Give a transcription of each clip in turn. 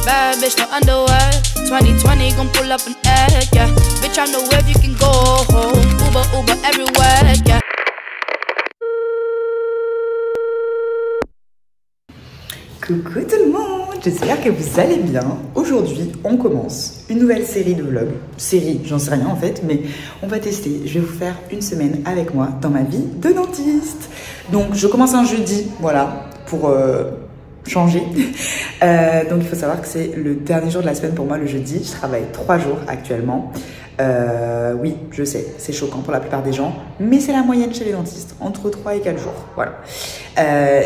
Bad bitch, no underwear. 2020 gon' pull up an egg, yeah. Bitch, I'm the wave, you can go home. Uber, Uber everywhere, yeah. Coucou tout le monde, j'espère que vous allez bien. Aujourd'hui, on commence une nouvelle série de vlogs. Série, j'en sais rien en fait, mais on va tester. Je vais vous faire une semaine avec moi dans ma vie de dentiste. Donc, je commence un jeudi, voilà, pour changer. Donc, il faut savoir que c'est le dernier jour de la semaine pour moi, le jeudi. Je travaille 3 jours actuellement. Oui, je sais, c'est choquant pour la plupart des gens, mais c'est la moyenne chez les dentistes, entre 3 et 4 jours, voilà.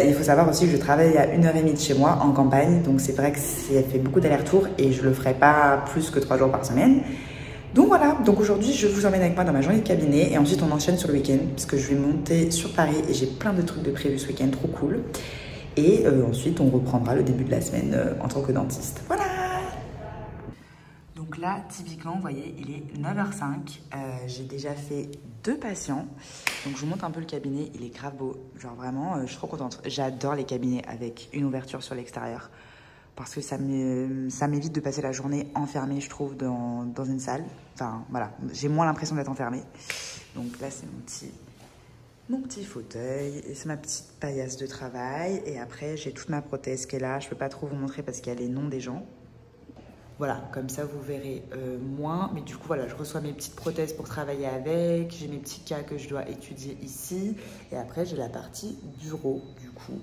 Il faut savoir aussi que je travaille à 1h30 de chez moi, en campagne, donc c'est vrai que ça fait beaucoup d'allers-retours et je le ferai pas plus que 3 jours par semaine. Donc voilà, donc aujourd'hui je vous emmène avec moi dans ma journée de cabinet et ensuite on enchaîne sur le week-end, parce que je vais monter sur Paris et j'ai plein de trucs de prévu ce week-end, trop cool. Et ensuite on reprendra le début de la semaine en tant que dentiste, voilà. Donc là, typiquement, vous voyez, il est 9h05. J'ai déjà fait 2 patients. Donc je vous montre un peu le cabinet. Il est grave beau. Genre vraiment, je suis trop contente. J'adore les cabinets avec une ouverture sur l'extérieur. Parce que ça m'évite de passer la journée enfermée, je trouve, dans une salle. Enfin, voilà. J'ai moins l'impression d'être enfermée. Donc là, c'est mon petit fauteuil. Et c'est ma petite paillasse de travail. Et après, j'ai toute ma prothèse qui est là. Je ne peux pas trop vous montrer parce qu'il y a les noms des gens. Voilà, comme ça vous verrez moins. Mais du coup, voilà, je reçois mes petites prothèses pour travailler avec. J'ai mes petits cas que je dois étudier ici. Et après, j'ai la partie bureau, du coup.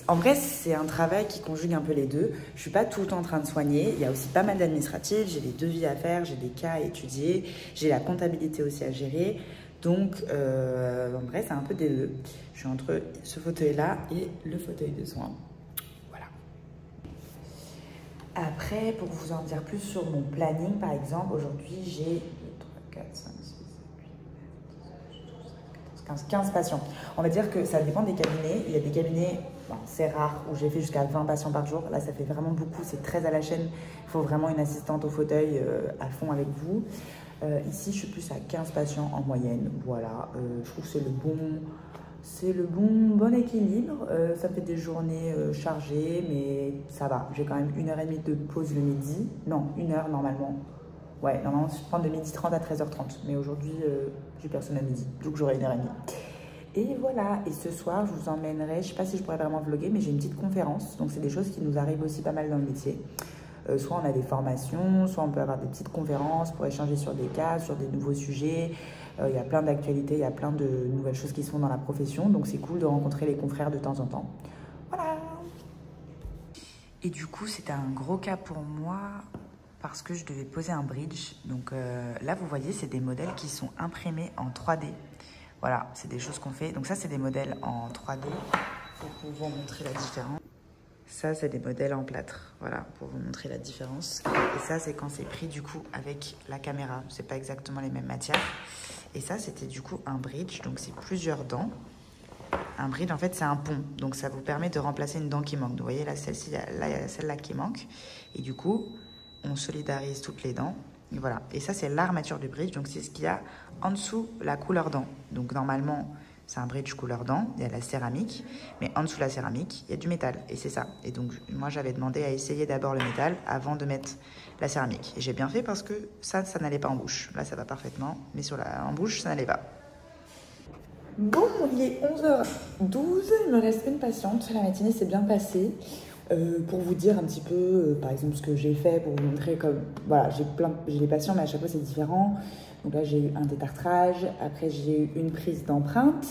En vrai, c'est un travail qui conjugue un peu les deux. Je ne suis pas tout le temps en train de soigner. Il y a aussi pas mal d'administratifs. J'ai des devis à faire, j'ai des cas à étudier. J'ai la comptabilité aussi à gérer. Donc, en vrai, c'est un peu des deux. Je suis entre ce fauteuil-là et le fauteuil de soins. Après, pour vous en dire plus sur mon planning, par exemple, aujourd'hui, j'ai 2, 3, 4, 5, 6, 7, 8, 9, 10, 11, 12, 13, 15 patients. On va dire que ça dépend des cabinets. Il y a des cabinets, bon, c'est rare, où j'ai fait jusqu'à 20 patients par jour. Là, ça fait vraiment beaucoup, c'est très à la chaîne. Il faut vraiment une assistante au fauteuil à fond avec vous. Ici, je suis plus à 15 patients en moyenne. Voilà, je trouve que c'est le bon équilibre. Ça fait des journées chargées, mais ça va. J'ai quand même 1h30 de pause le midi. Non, 1h normalement. Ouais, normalement, je prends de 12h30 à 13h30. Mais aujourd'hui, j'ai personne à midi, donc j'aurai 1h30. Et voilà, et ce soir, je vous emmènerai, je ne sais pas si je pourrais vraiment vlogger, mais j'ai une petite conférence. Donc, c'est des choses qui nous arrivent aussi pas mal dans le métier. Soit on a des formations, soit on peut avoir des petites conférences pour échanger sur des cas, sur des nouveaux sujets. Il y a plein d'actualités, il y a plein de nouvelles choses qui se font dans la profession. Donc, c'est cool de rencontrer les confrères de temps en temps. Voilà. Et du coup, c'était un gros cas pour moi parce que je devais poser un bridge. Donc là, vous voyez, c'est des modèles qui sont imprimés en 3D. Voilà, c'est des choses qu'on fait. Donc ça, c'est des modèles en 3D pour vous montrer la différence. Ça, c'est des modèles en plâtre, voilà, pour vous montrer la différence. Et ça, c'est quand c'est pris, du coup, avec la caméra. C'est pas exactement les mêmes matières. Et ça, c'était, du coup, un bridge. Donc, c'est plusieurs dents. Un bridge, en fait, c'est un pont. Donc, ça vous permet de remplacer une dent qui manque. Donc, vous voyez, là, celle-ci, là, il y a celle-là qui manque. Et du coup, on solidarise toutes les dents. Et voilà. Et ça, c'est l'armature du bridge. Donc, c'est ce qu'il y a en dessous, la couleur dent. Donc, normalement, c'est un bridge couleur dent, il y a la céramique, mais en dessous de la céramique, il y a du métal, et c'est ça. Et donc, moi, j'avais demandé à essayer d'abord le métal avant de mettre la céramique. Et j'ai bien fait parce que ça n'allait pas en bouche. Là, ça va parfaitement, mais en bouche, ça n'allait pas. Bon, il est 11h12, il me reste une patiente. La matinée s'est bien passée. Pour vous dire un petit peu, par exemple, ce que j'ai fait, pour vous montrer comme... Voilà, j'ai des patients, mais à chaque fois, c'est différent. Donc là, j'ai eu un détartrage. Après, j'ai eu une prise d'empreinte.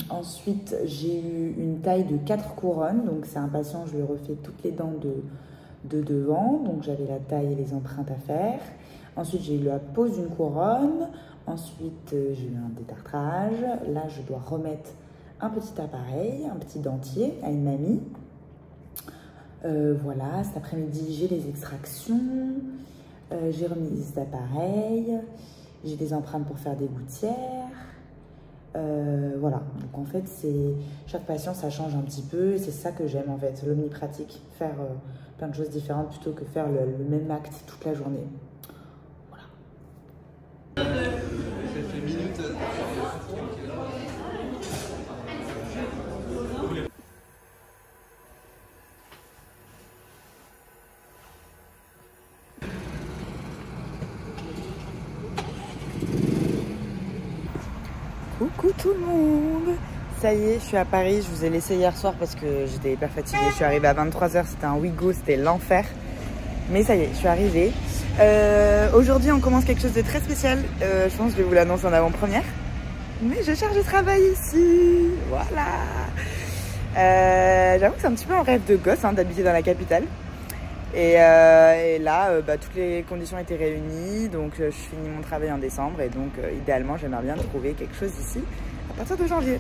Ensuite, j'ai eu une taille de 4 couronnes. Donc, c'est un patient, je lui ai refait toutes les dents de devant. Donc, j'avais la taille et les empreintes à faire. Ensuite, j'ai eu la pose d'une couronne. Ensuite, j'ai eu un détartrage. Là, je dois remettre un petit appareil, un petit dentier à une mamie. Voilà, cet après-midi, j'ai les extractions. J'ai remis des appareils. J'ai des empreintes pour faire des gouttières. Voilà, donc en fait, chaque patient, ça change un petit peu. C'est ça que j'aime en fait, l'omnipratique. Faire plein de choses différentes plutôt que faire le même acte toute la journée. Voilà. Coucou tout le monde. Ça y est, je suis à Paris. Je vous ai laissé hier soir parce que j'étais hyper fatiguée. Je suis arrivée à 23 h, c'était un Ouigo, c'était l'enfer. Mais ça y est, je suis arrivée. Aujourd'hui, on commence quelque chose de très spécial. Je pense que je vais vous l'annoncer en avant-première. Mais je cherche du travail ici. Voilà. J'avoue que c'est un petit peu un rêve de gosse hein, d'habiter dans la capitale. Et là, toutes les conditions étaient réunies. Donc, je finis mon travail en décembre. Et donc, idéalement, j'aimerais bien trouver quelque chose ici à partir de janvier.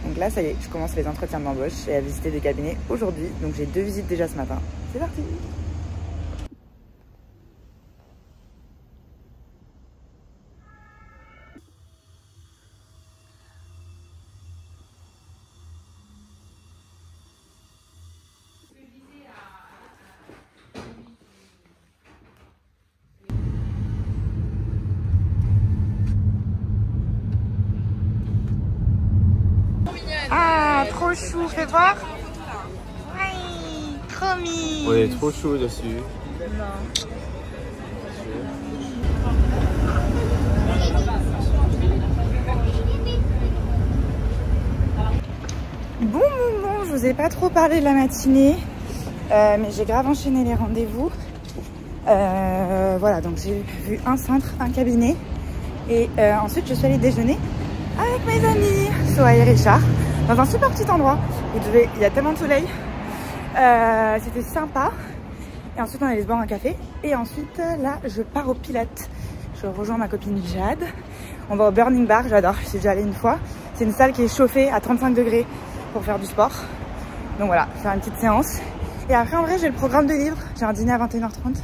Donc là, ça y est, je commence les entretiens d'embauche et à visiter des cabinets aujourd'hui. Donc, j'ai 2 visites déjà ce matin. C'est parti! Ah, trop chou, fais voir. Oui, trop mignon. Ouais, trop chaud dessus. Non. Bon, je vous ai pas trop parlé de la matinée, mais j'ai grave enchaîné les rendez-vous. Voilà, donc j'ai vu un centre, un cabinet, et ensuite je suis allée déjeuner avec mes amis, Soa et Richard, dans un super petit endroit. Il y a tellement de soleil, c'était sympa. Et ensuite on allait se boire un café. Et ensuite là je pars au Pilates. Je rejoins ma copine Jade. On va au Burning Bar, j'adore, je suis déjà allée une fois. C'est une salle qui est chauffée à 35 degrés pour faire du sport. Donc voilà, faire une petite séance. Et après en vrai j'ai le programme de livres. J'ai un dîner à 21 h 30.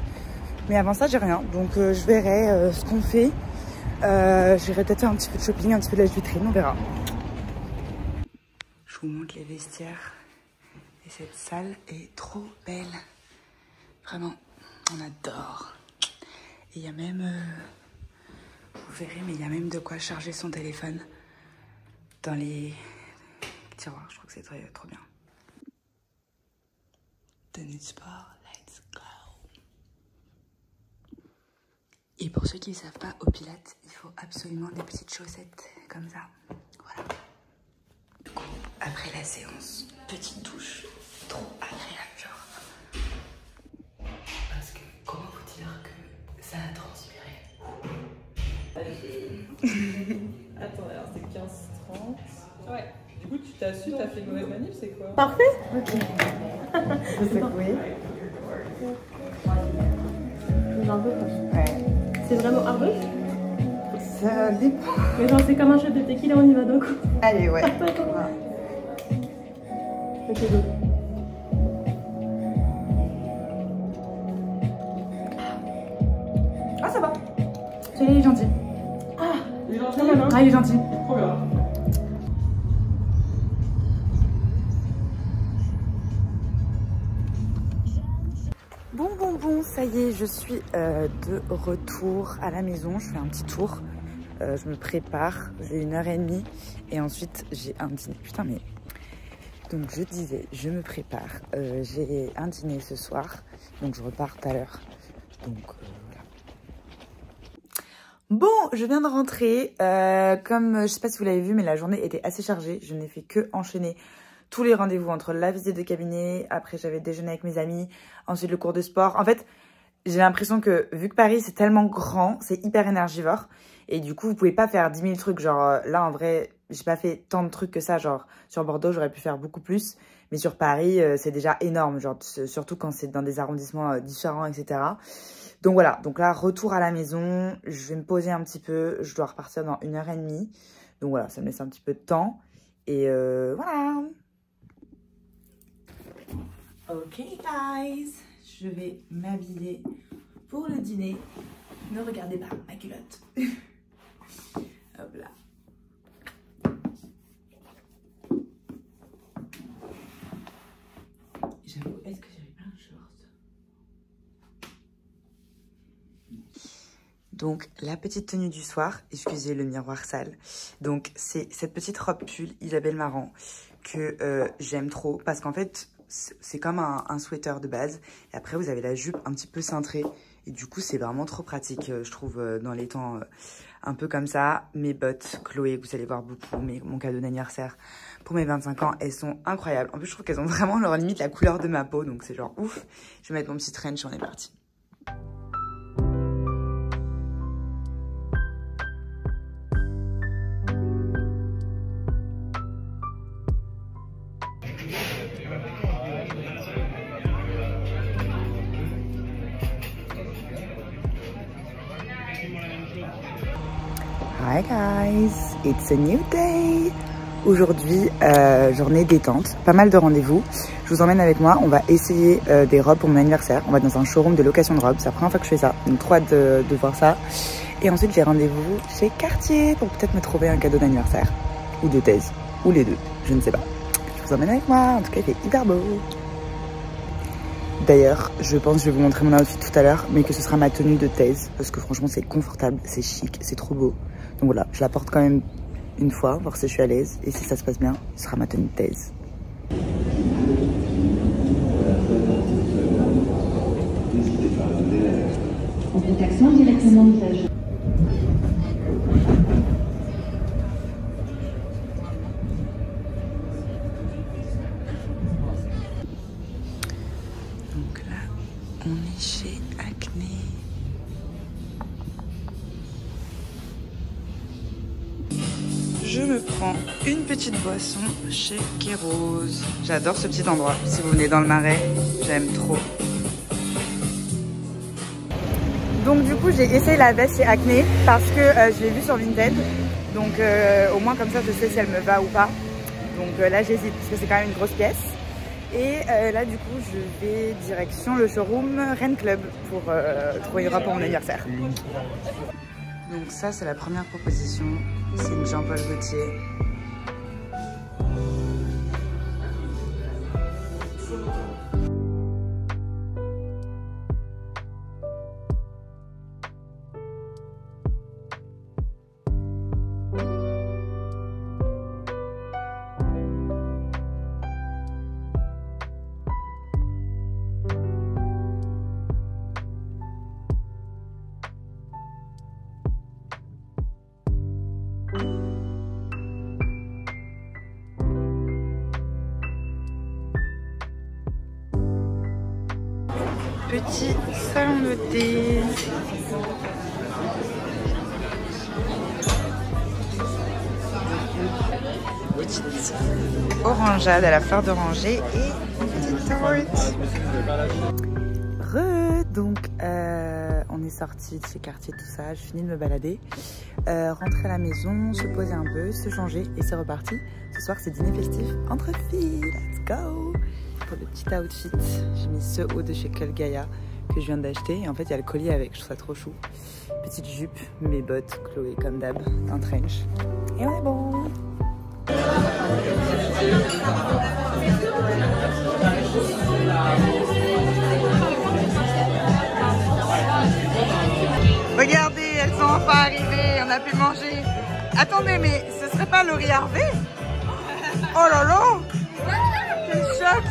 Mais avant ça j'ai rien. Donc je verrai ce qu'on fait. J'irai peut-être faire un petit peu de shopping, un petit peu de la vitrine, on verra. Je vous montre les vestiaires. Et cette salle est trop belle. Vraiment, on adore. Et il y a même, vous verrez, mais il y a même de quoi charger son téléphone dans les tiroirs. Je trouve que c'est trop bien. Tenue de sport, let's go. Et pour ceux qui ne savent pas, au Pilates, il faut absolument des petites chaussettes comme ça. Voilà. Du coup, après la séance, petite douche, trop agréable, genre. Parce que, comment vous dire que ça a transpiré. Attends, alors c'est 15h30. Ouais. Du coup, tu t'as su, t'as fait une mauvaise manip, c'est quoi? Parfait. Ok. Je sais secouer. Ouais. C'est vraiment hardeux? Ça dépend. Mais genre c'est comme un shot de tequila, on y va d'un coup. Allez, ouais. Voilà. Ok, go. Ah, ça va. Il est gentil. Ah, Il est gentil. quand même, hein. Ah, il est gentil. Trop bien. Bon, ça y est, je suis de retour à la maison. Je fais un petit tour. Je me prépare. J'ai 1h30 et ensuite j'ai un dîner. Putain, mais... Donc je disais, je me prépare. J'ai un dîner ce soir. Donc je repars tout à l'heure. Donc voilà. Bon, je viens de rentrer. Comme je sais pas si vous l'avez vu, mais la journée était assez chargée. Je n'ai fait que enchaîner tous les rendez-vous entre la visite de cabinet, après j'avais déjeuné avec mes amis, ensuite le cours de sport. En fait, j'ai l'impression que vu que Paris c'est tellement grand, c'est hyper énergivore. Et du coup, vous pouvez pas faire 10 000 trucs. Genre là, en vrai, j'ai pas fait tant de trucs que ça. Genre sur Bordeaux, j'aurais pu faire beaucoup plus. Mais sur Paris, c'est déjà énorme. Genre surtout quand c'est dans des arrondissements différents, etc. Donc voilà. Donc là, retour à la maison. Je vais me poser un petit peu. Je dois repartir dans 1h30. Donc voilà, ça me laisse un petit peu de temps. Et voilà. Ok guys, je vais m'habiller pour le dîner. Ne regardez pas ma culotte. Hop là. J'avoue, est-ce que j'avais plein de shorts? Donc la petite tenue du soir, excusez le miroir sale. Donc c'est cette petite robe pull Isabelle Marant que j'aime trop parce qu'en fait c'est comme un sweater de base. Et après, vous avez la jupe un petit peu cintrée. Et du coup, c'est vraiment trop pratique, je trouve, dans les temps un peu comme ça. Mes bottes Chloé, vous allez voir beaucoup, mais mon cadeau d'anniversaire pour mes 25 ans, elles sont incroyables. En plus, je trouve qu'elles ont vraiment leur limite la couleur de ma peau, donc c'est genre ouf. Je vais mettre mon petit trench, on est parti. Hi guys, it's a new day. Aujourd'hui, journée détente, pas mal de rendez-vous. Je vous emmène avec moi, on va essayer des robes pour mon anniversaire. On va dans un showroom de location de robes, c'est la première fois que je fais ça, donc trop hâte de voir ça. Et ensuite j'ai rendez-vous chez Cartier pour peut-être me trouver un cadeau d'anniversaire. Ou de thèse, ou les deux, je ne sais pas. Je vous emmène avec moi, en tout cas il fait hyper beau. D'ailleurs, je pense que je vais vous montrer mon outfit tout à l'heure, mais que ce sera ma tenue de thèse, parce que franchement c'est confortable, c'est chic, c'est trop beau. Donc voilà, je la porte quand même une fois, voir si je suis à l'aise, et si ça se passe bien, ce sera ma tenue de thèse. En protection directement usage. Donc là, on est chez Acné. Je me prends une petite boisson chez Kéros. J'adore ce petit endroit. Si vous venez dans le Marais, j'aime trop. Donc du coup, j'ai essayé la veste chez Acné parce que je l'ai vue sur Vinted. Donc au moins comme ça, je sais si elle me va ou pas. Donc là, j'hésite parce que c'est quand même une grosse pièce. Et là, du coup, je vais direction le showroom Rennes Club pour trouver une robe pour mon anniversaire. Donc ça, c'est la première proposition. C'est une Jean-Paul Gaultier. Petit salon de thé. Petite orangeade à la fleur d'oranger et une petite torte. Donc on est sorti de chez Cartier, tout ça. Je finis de me balader, rentrer à la maison, se poser un peu, se changer et c'est reparti. Ce soir c'est dîner festif entre filles. Let's go! Pour le petit outfit, j'ai mis ce haut de chez Gaia que je viens d'acheter et en fait il y a le collier avec, je trouve ça trop chou. Petite jupe, mes bottes Chloé comme d'hab, un trench et on est bon. Regardez, elles sont enfin arrivées, on a pu manger. Attendez, mais ce serait pas Laurie Harvey? Oh là là! Quel choc!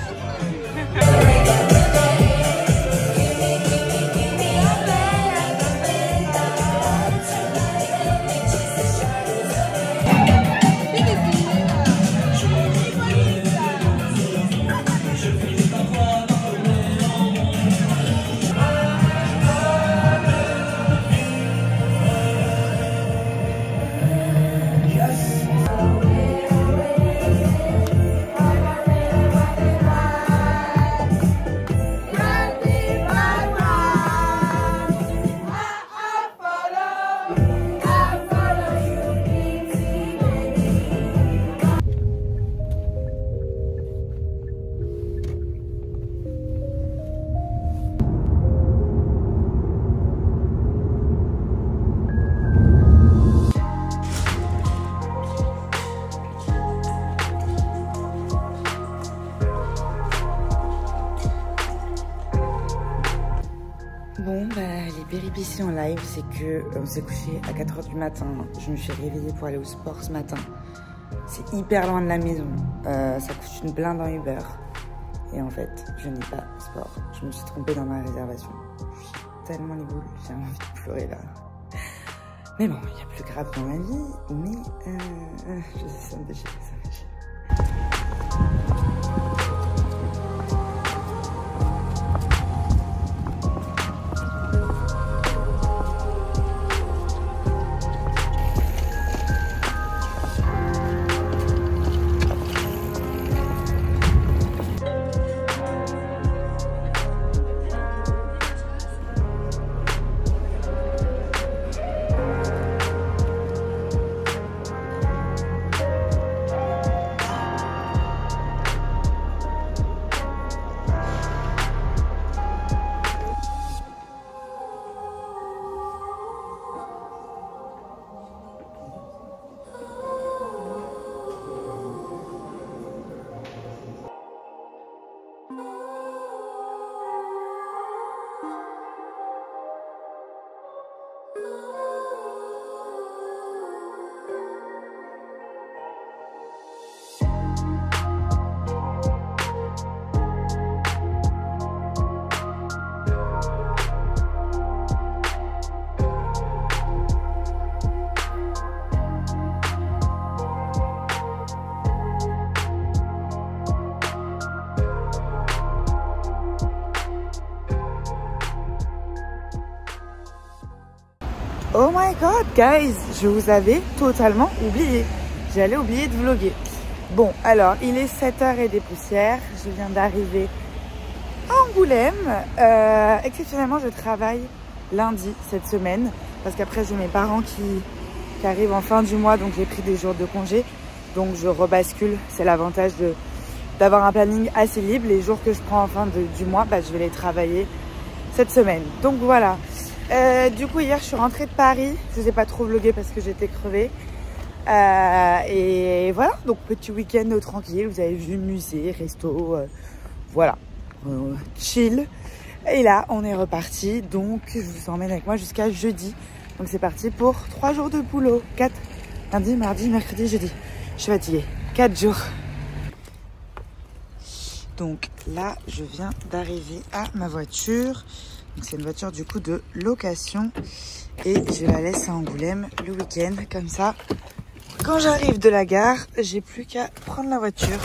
Bon, bah, les péripéties en live, c'est que on s'est couché à 4 h du matin. Je me suis réveillée pour aller au sport ce matin. C'est hyper loin de la maison. Ça coûte une blinde en Uber. Et en fait, je n'ai pas sport. Je me suis trompée dans ma réservation. Je suis tellement les boules, j'ai envie de pleurer là. Mais bon, il y a plus grave dans la vie, mais je sais, ça me déchire, ça me déchire. Oh my god, guys, je vous avais totalement oublié. J'allais oublier de vlogger. Bon, alors, il est 7h et des poussières. Je viens d'arriver à Angoulême. Exceptionnellement, je travaille lundi cette semaine. Parce qu'après, j'ai mes parents qui arrivent en fin du mois. Donc, j'ai pris des jours de congé. Donc, je rebascule. C'est l'avantage d'avoir un planning assez libre. Les jours que je prends en fin du mois, bah, je vais les travailler cette semaine. Donc, voilà. Du coup, hier, je suis rentrée de Paris. Je vous ai pas trop vlogué parce que j'étais crevée. Et voilà, donc petit week-end tranquille. Vous avez vu musée, resto, voilà, chill. Et là, on est reparti. Donc, je vous emmène avec moi jusqu'à jeudi. Donc, c'est parti pour 3 jours de boulot. 4, lundi, mardi, mercredi, jeudi. Je suis fatiguée. 4 jours. Donc là, je viens d'arriver à ma voiture. C'est une voiture du coup de location et je la laisse à Angoulême le week-end. Comme ça, quand j'arrive de la gare, j'ai plus qu'à prendre la voiture.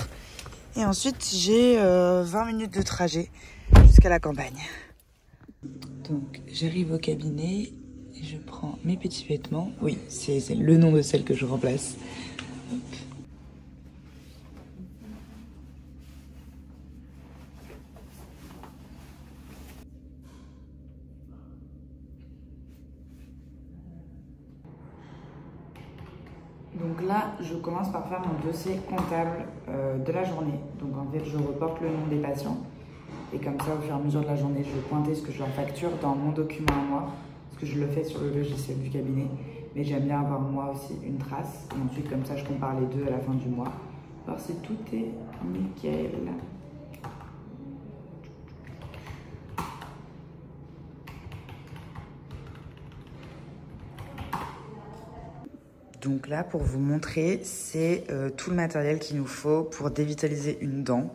Et ensuite, j'ai 20 minutes de trajet jusqu'à la campagne. Donc, j'arrive au cabinet et je prends mes petits vêtements. Oui, c'est le nom de celle que je remplace. Hop. Donc là, je commence par faire mon dossier comptable de la journée. Donc en fait, je reporte le nom des patients. Et comme ça, au fur et à mesure de la journée, je vais pointer ce que je leur facture dans mon document à moi. Parce que je le fais sur le logiciel du cabinet. Mais j'aime bien avoir moi aussi une trace. Et ensuite, comme ça, je compare les deux à la fin du mois. Voir si tout est nickel. Donc là, pour vous montrer, c'est tout le matériel qu'il nous faut pour dévitaliser une dent.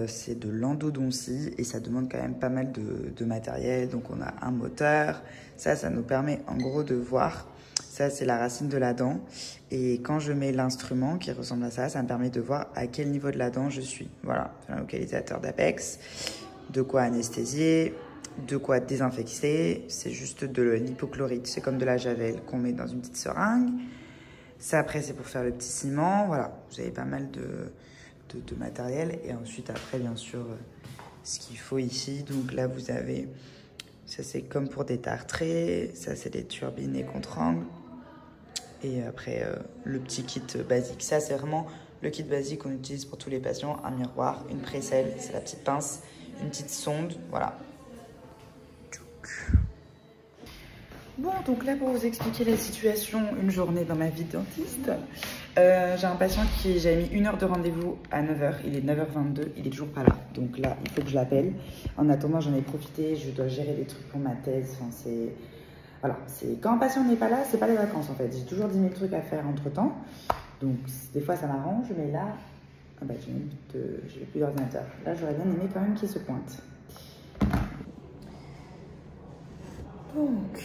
C'est de l'endodontie et ça demande quand même pas mal de matériel. Donc on a un moteur. Ça nous permet en gros de voir. Ça, c'est la racine de la dent. Et quand je mets l'instrument qui ressemble à ça, ça me permet de voir à quel niveau de la dent je suis. Voilà, c'est un localisateur d'Apex. De quoi anesthésier. De quoi désinfecter, c'est juste de l'hypochlorite, c'est comme de la javel qu'on met dans une petite seringue. Ça après c'est pour faire le petit ciment, voilà, vous avez pas mal de matériel. Et ensuite après bien sûr ce qu'il faut ici, donc là vous avez, ça c'est comme pour détartrer, ça c'est des turbines et contre-angles. Et après le petit kit basique, ça c'est vraiment le kit basique qu'on utilise pour tous les patients, un miroir, une précelle, c'est la petite pince, une petite sonde, voilà. Bon, donc là, pour vous expliquer la situation, une journée dans ma vie de dentiste. J'ai un patient qui, j'ai mis 1 heure de rendez-vous à 9h. Il est 9h22, il est toujours pas là. Donc là, il faut que je l'appelle. En attendant, j'en ai profité. Je dois gérer des trucs pour ma thèse. Enfin, c'est... Voilà, quand un patient n'est pas là, c'est pas les vacances en fait. J'ai toujours 10 000 trucs à faire entre-temps. Donc, des fois, ça m'arrange. Mais là, ah bah, j'ai plus d'ordinateur. Là, j'aurais bien aimé quand même qu'il se pointe. Donc...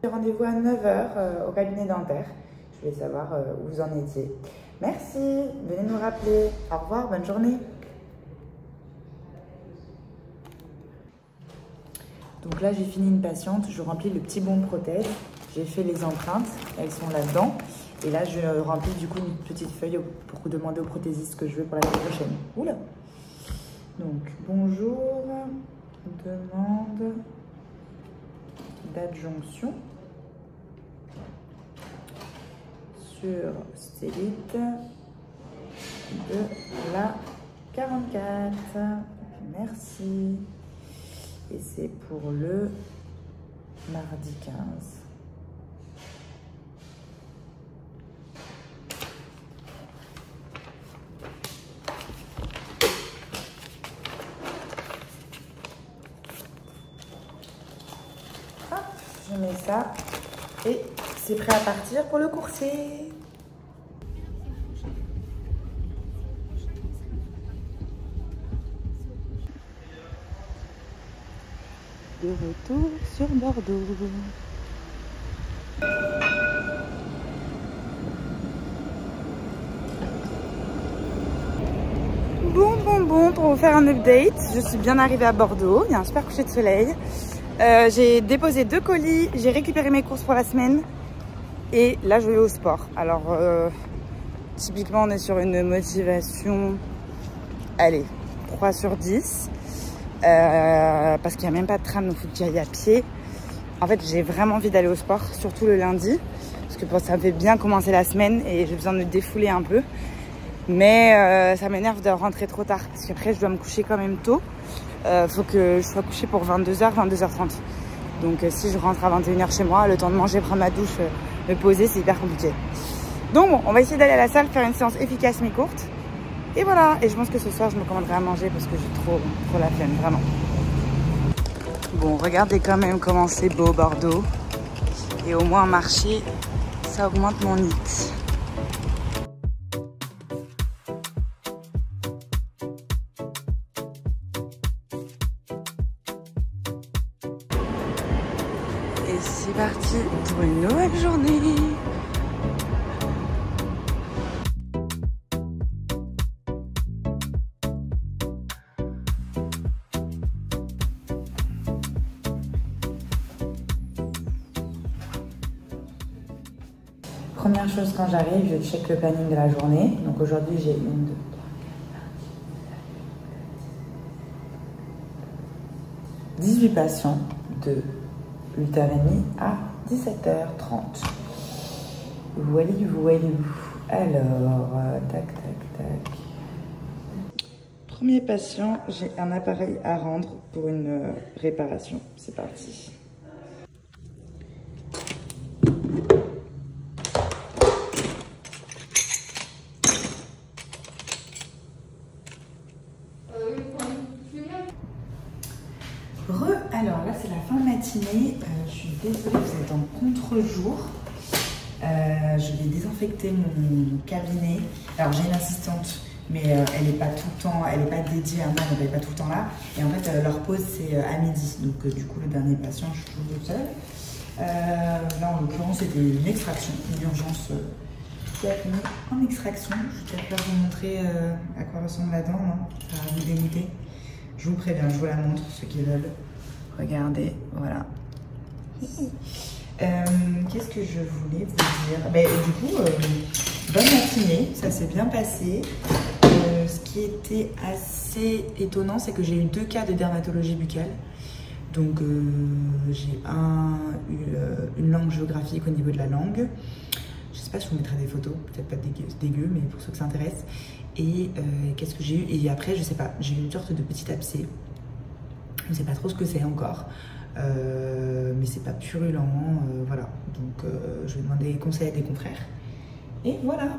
J'ai rendez-vous à 9 h au cabinet dentaire. Je voulais savoir où vous en étiez. Merci, venez nous rappeler. Au revoir, bonne journée. Donc là, j'ai fini une patiente, je remplis le petit bon de prothèse. J'ai fait les empreintes, elles sont là-dedans. Et là, je remplis du coup une petite feuille pour demander au prothésiste ce que je veux pour l'année prochaine. Oula! Donc, bonjour, demande d'adjonction sur stélite de la 44. Merci. Et c'est pour le mardi 15. Hop, je mets ça et c'est prêt à partir pour le coursier. De retour sur Bordeaux. Bon, pour vous faire un update, je suis bien arrivée à Bordeaux, il y a un super coucher de soleil. J'ai déposé 2 colis, j'ai récupéré mes courses pour la semaine et là je vais au sport. Alors, typiquement on est sur une motivation, allez, 3 sur 10. Parce qu'il n'y a même pas de tram, donc il faut que j'y aille à pied. En fait, j'ai vraiment envie d'aller au sport, surtout le lundi, parce que ça me fait bien commencer la semaine et j'ai besoin de me défouler un peu. Mais ça m'énerve de rentrer trop tard, parce qu'après je dois me coucher quand même tôt. Faut que je sois couchée pour 22h, 22h30. Donc si je rentre à 21h chez moi, le temps de manger, prendre ma douche, me poser, c'est hyper compliqué. Donc bon, on va essayer d'aller à la salle, faire une séance efficace mais courte. Et voilà, et je pense que ce soir je me commanderai à manger parce que j'ai trop la flemme, vraiment. Bon, regardez quand même comment c'est beau Bordeaux. Et au moins marcher, ça augmente mon hit. Et c'est parti pour une nouvelle journée. Première chose quand j'arrive, je check le planning de la journée. Donc aujourd'hui j'ai 1, 2, 3, 4, 18 patients de 8h30 à 17h30. Voyez-vous. Alors, tac. Premier patient, j'ai un appareil à rendre pour une réparation. C'est parti. Alors là c'est la fin de matinée, je suis désolée, vous êtes en contre-jour. Je vais désinfecter mon cabinet. Alors j'ai une assistante, mais elle n'est pas tout le temps, elle n'est pas dédiée à moi, donc elle n'est pas tout le temps là. Et en fait leur pause c'est à midi, donc du coup le dernier patient je suis toujours toute seule. Là en l'occurrence c'était une extraction, une urgence qui a fini en extraction. Je vais peut-être vous montrer à quoi ressemble la dent, hein, ça va vous dégoûter. Je vous préviens, je vous la montre, ceux qui veulent. Regardez, voilà. Qu'est-ce que je voulais vous dire? Du coup, bonne matinée, ça s'est bien passé. Ce qui était assez étonnant, c'est que j'ai eu 2 cas de dermatologie buccale. Donc, j'ai une langue géographique au niveau de la langue. Je sais pas si je vous mettrai des photos, peut-être pas dégueu, mais pour ceux que ça intéresse. Et qu'est-ce que j'ai eu? Et après, je sais pas, j'ai eu une sorte de petit abcès. Je ne sais pas trop ce que c'est encore, mais c'est pas purulent, voilà. Donc je vais demander conseil à des confrères. Et voilà.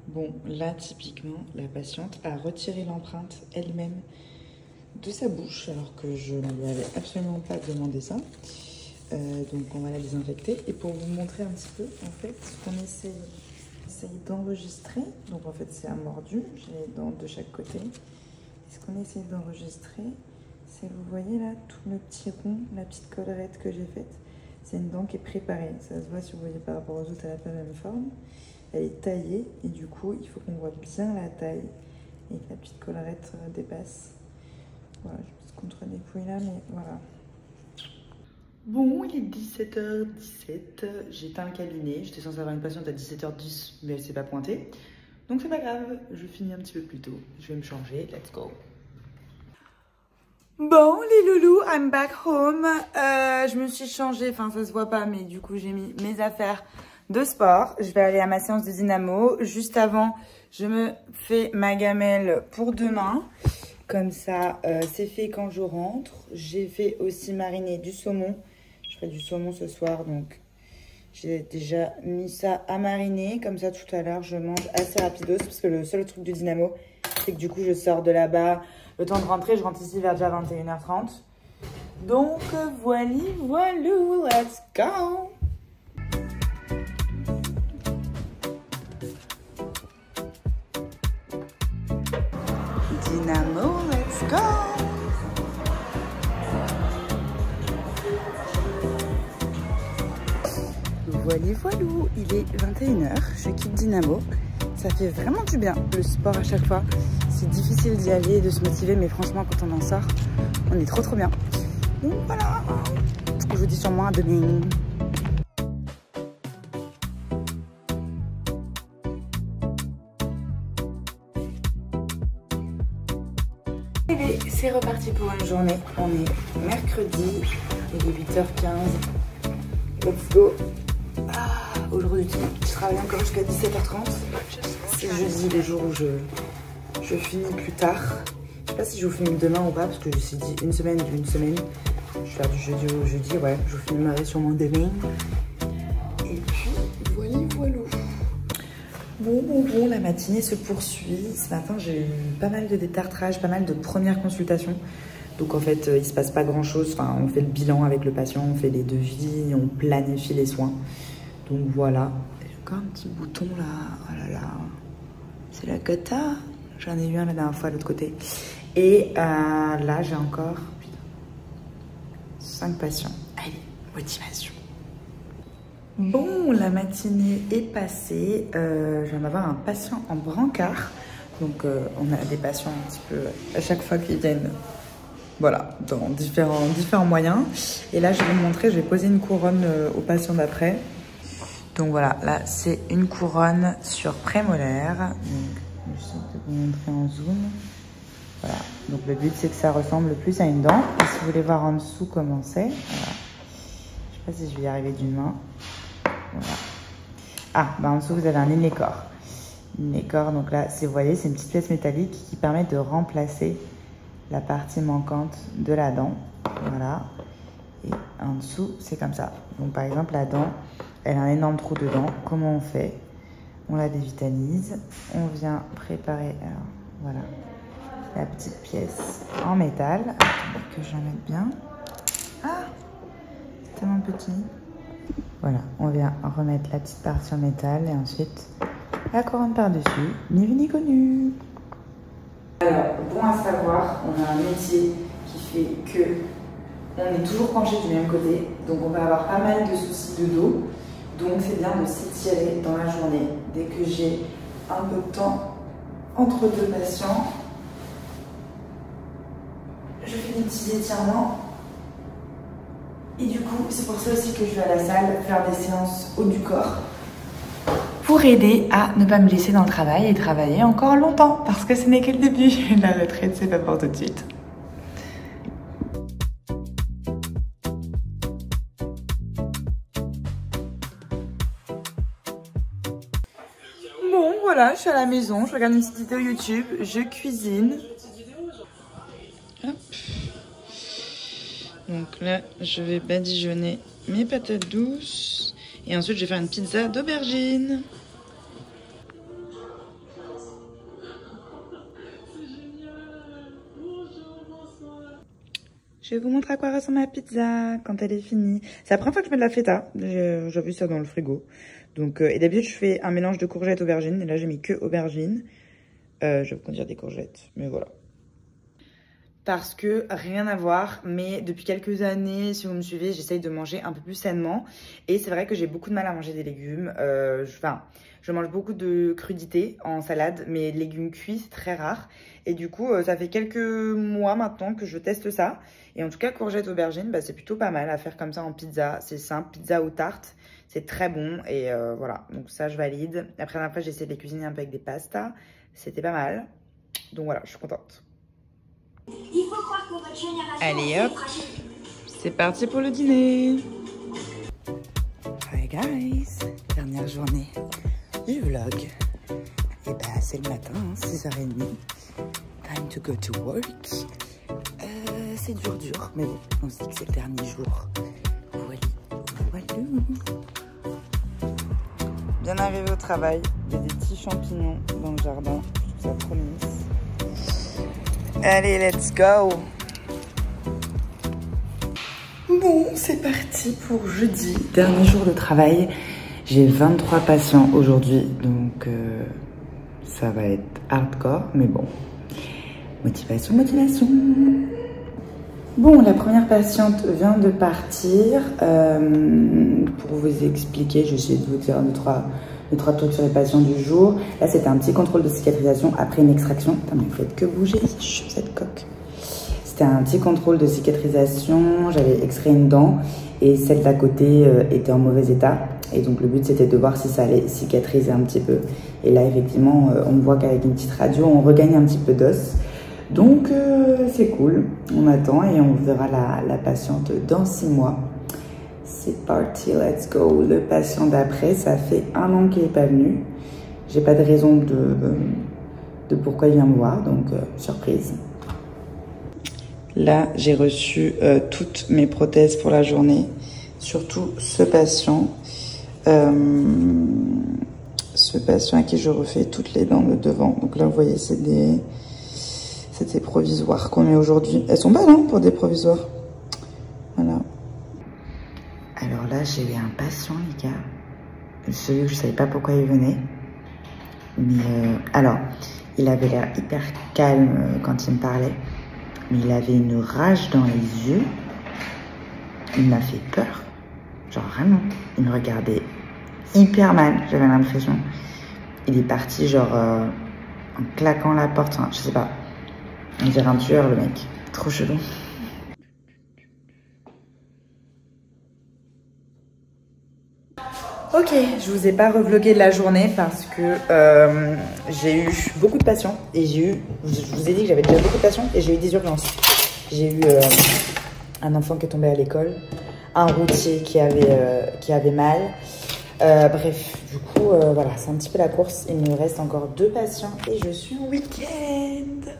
Bon, là typiquement, la patiente a retiré l'empreinte elle-même de sa bouche, alors que je ne lui avais absolument pas demandé ça. Donc on va la désinfecter. Et pour vous montrer un petit peu, en fait, ce qu'on essaye d'enregistrer. Donc en fait c'est un mordu, j'ai les dents de chaque côté. Et ce qu'on essaye d'enregistrer, c'est, vous voyez là, tout le petit rond, la petite collerette que j'ai faite. C'est une dent qui est préparée. Ça se voit si vous voyez par rapport aux autres, elle n'a pas la même forme. Elle est taillée et du coup il faut qu'on voit bien la taille et que la petite collerette dépasse. Voilà, je me suis contre les couilles là, mais voilà. Bon, il est 17h17, j'éteins le cabinet, j'étais censée avoir une patiente à 17h10, mais elle s'est pas pointée. Donc c'est pas grave, je finis un petit peu plus tôt. Je vais me changer, let's go. Bon, les loulous, I'm back home. Je me suis changée, enfin ça se voit pas, mais du coup j'ai mis mes affaires de sport. Je vais aller à ma séance de dynamo. Juste avant, je me fais ma gamelle pour demain. Comme ça, c'est fait quand je rentre. J'ai fait aussi mariner du saumon. Je ferai du saumon ce soir, donc j'ai déjà mis ça à mariner. Comme ça, tout à l'heure, je mange assez rapidos. Parce que le seul truc du dynamo, c'est que du coup, je sors de là-bas. Le temps de rentrer, je rentre ici vers déjà 21h30. Donc, voili, voilou, let's go! Dynamo, let's go! Voili voilou, il est 21h, je quitte Dynamo. Ça fait vraiment du bien, le sport à chaque fois. C'est difficile d'y aller et de se motiver, mais franchement, quand on en sort, on est trop bien. Donc voilà, je vous dis sûrement à demain. C'est reparti pour une journée. On est mercredi, il est 8h15. Let's go. Aujourd'hui, je travaille encore jusqu'à 17h30. C'est jeudi, le jour où je finis plus tard. Je sais pas si je vous filme demain ou pas, parce que je me suis dit une semaine. Je vais faire du jeudi au jeudi, ouais. Je vous filmerai sûrement demain. Et puis, voilà. Bon, la matinée se poursuit. Ce matin, j'ai eu pas mal de détartrage, pas mal de premières consultations. Donc en fait, il se passe pas grand chose. Enfin, on fait le bilan avec le patient, on fait les devis, on planifie les soins. Donc voilà. J'ai encore un petit bouton là. Oh là là. C'est la cata. J'en ai eu un la dernière fois de l'autre côté. Et là, j'ai encore 5 patients. Allez, motivation. Bon, la matinée est passée. Je viens d'avoir un patient en brancard. Donc, on a des patients un petit peu à chaque fois qu'ils viennent, voilà, dans différents moyens. Et là, je vais vous montrer, je vais poser une couronne au patient d'après. Donc voilà, là, c'est une couronne sur prémolaire. Donc, j'essaie de vous montrer en zoom. Voilà, donc le but, c'est que ça ressemble le plus à une dent. Et si vous voulez voir en dessous comment c'est, voilà. Je sais pas si je vais y arriver d'une main. Voilà. Ah, bah en dessous, vous avez un inécor. Inécor, donc là, vous voyez, c'est une petite pièce métallique qui permet de remplacer la partie manquante de la dent. Voilà. Et en dessous, c'est comme ça. Donc, par exemple, la dent, elle a un énorme trou dedans. Comment on fait? On la dévitalise. On vient préparer, alors, voilà, la petite pièce en métal. Attendez que je la mette bien. Ah, c'est tellement petit. Voilà, on vient remettre la petite partie en métal et ensuite la couronne par-dessus, ni vu ni connu. Alors, bon à savoir, on a un métier qui fait que on est toujours penché du même côté, donc on va avoir pas mal de soucis de dos. Donc c'est bien de s'étirer dans la journée. Dès que j'ai un peu de temps entre deux patients, je fais des petits étirements. Et du coup, c'est pour ça aussi que je vais à la salle faire des séances haut du corps. Pour aider à ne pas me laisser dans le travail et travailler encore longtemps. Parce que ce n'est que le début. La retraite, c'est pas pour tout de suite. Bon, voilà, je suis à la maison. Je regarde une petite vidéo YouTube. Je cuisine. Hop. Donc là, je vais badigeonner mes patates douces. Et ensuite, je vais faire une pizza d'aubergine. Je vais vous montrer à quoi ressemble ma pizza quand elle est finie. C'est la première fois que je mets de la feta. J'ai vu ça dans le frigo. Donc, et d'habitude, je fais un mélange de courgettes aubergines. Et là, j'ai mis que aubergines. Je vais vous dire des courgettes, mais voilà. Parce que rien à voir, mais depuis quelques années, si vous me suivez, j'essaye de manger un peu plus sainement. Et c'est vrai que j'ai beaucoup de mal à manger des légumes. Je mange beaucoup de crudités en salade, mais légumes cuits, c'est très rare. Et du coup, ça fait quelques mois maintenant que je teste ça. Et en tout cas, courgettes aubergines, bah, c'est plutôt pas mal à faire comme ça en pizza. C'est simple, pizza ou tarte, c'est très bon. Et voilà, donc ça, je valide. Après, la dernière fois, j'ai essayé de les cuisiner un peu avec des pastas. C'était pas mal. Donc voilà, je suis contente. Allez hop, c'est parti pour le dîner. Hi guys, dernière journée du vlog. Et bah c'est le matin, 6h30. Time to go to work. C'est dur, mais bon, on se dit que c'est le dernier jour. Voilà. Bien arrivé au travail, il y a des petits champignons dans le jardin. Je trouve ça trop mignon. Allez, let's go! Bon, c'est parti pour jeudi, dernier jour de travail. J'ai 23 patients aujourd'hui, donc ça va être hardcore, mais bon. Motivation. Bon, la première patiente vient de partir. Pour vous expliquer, je vais essayer de vous dire deux, trois trucs sur les patients du jour. Là, c'était un petit contrôle de cicatrisation après une extraction. Putain, mais vous faites que bouger, cette coque. C'était un petit contrôle de cicatrisation. J'avais extrait une dent et celle d'à côté était en mauvais état. Et donc, le but, c'était de voir si ça allait cicatriser un petit peu. Et là, effectivement, on voit qu'avec une petite radio, on regagne un petit peu d'os. Donc, c'est cool. On attend et on verra la patiente dans 6 mois. C'est parti, let's go. Le patient d'après, ça fait 1 an qu'il n'est pas venu. J'ai pas de raison de pourquoi il vient me voir, donc surprise. Là, j'ai reçu toutes mes prothèses pour la journée, surtout ce patient. Ce patient à qui je refais toutes les dents de devant. Donc là, vous voyez, c'était provisoires qu'on met aujourd'hui. Elles sont belles, hein, pour des provisoires. Voilà. Alors là, j'ai eu un patient, les gars. Celui que je savais pas pourquoi il venait. Mais alors, il avait l'air hyper calme quand il me parlait. Mais il avait une rage dans les yeux. Il m'a fait peur. Genre vraiment. Il me regardait hyper mal, j'avais l'impression. Il est parti genre en claquant la porte. Enfin, je sais pas. On dirait un tueur, le mec. Trop chelou. Ok, je vous ai pas revlogué la journée parce que j'ai eu beaucoup de patients et je vous ai dit que j'avais déjà beaucoup de patients et j'ai eu des urgences. J'ai eu un enfant qui est tombé à l'école, un routier qui avait mal. Bref, du coup, voilà, c'est un petit peu la course. Il me reste encore 2 patients et je suis en week-end.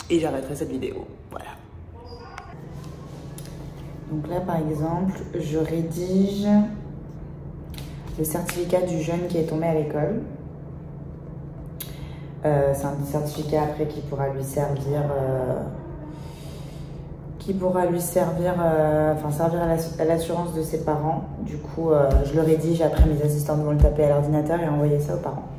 Et j'arrêterai cette vidéo, voilà. Donc là, par exemple, je rédige le certificat du jeune qui est tombé à l'école. C'est un certificat après qui pourra lui servir, servir à l'assurance de ses parents. Du coup, je le rédige, après mes assistants vont le taper à l'ordinateur et envoyer ça aux parents.